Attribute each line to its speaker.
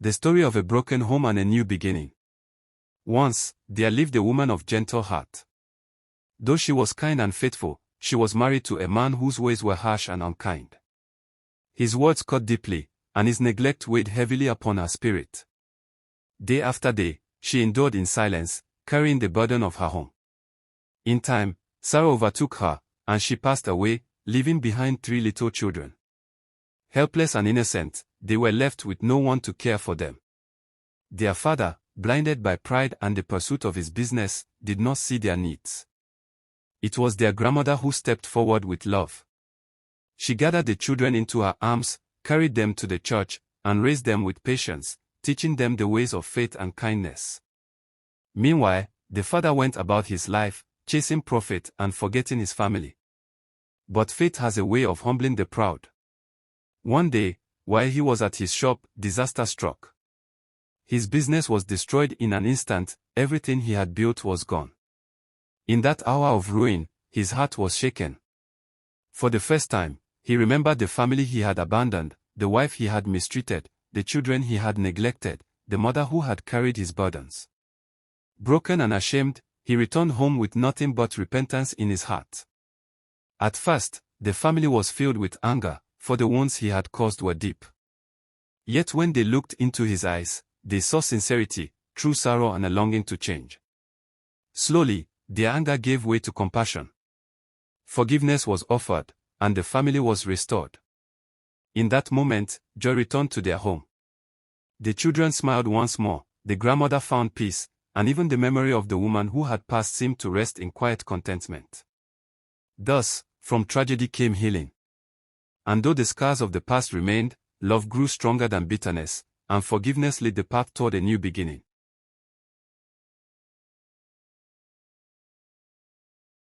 Speaker 1: The story of a broken home and a new beginning. Once, there lived a woman of gentle heart. Though she was kind and faithful, she was married to a man whose ways were harsh and unkind. His words cut deeply, and his neglect weighed heavily upon her spirit. Day after day, she endured in silence, carrying the burden of her home. In time, sorrow overtook her, and she passed away, leaving behind 3 little children. Helpless and innocent, they were left with no one to care for them. Their father, blinded by pride and the pursuit of his business, did not see their needs. It was their grandmother who stepped forward with love. She gathered the children into her arms, carried them to the church, and raised them with patience, teaching them the ways of faith and kindness. Meanwhile, the father went about his life, chasing profit and forgetting his family. But fate has a way of humbling the proud. One day, while he was at his shop, disaster struck. His business was destroyed in an instant, everything he had built was gone. In that hour of ruin, his heart was shaken. For the first time, he remembered the family he had abandoned, the wife he had mistreated, the children he had neglected, the mother who had carried his burdens. Broken and ashamed, he returned home with nothing but repentance in his heart. At first, the family was filled with anger, for the wounds he had caused were deep. Yet when they looked into his eyes, they saw sincerity, true sorrow and a longing to change. Slowly, their anger gave way to compassion. Forgiveness was offered, and the family was restored. In that moment, joy returned to their home. The children smiled once more, the grandmother found peace, and even the memory of the woman who had passed seemed to rest in quiet contentment. Thus, from tragedy came healing. And though the scars of the past remained, love grew stronger than bitterness, and forgiveness lit the path toward a new beginning.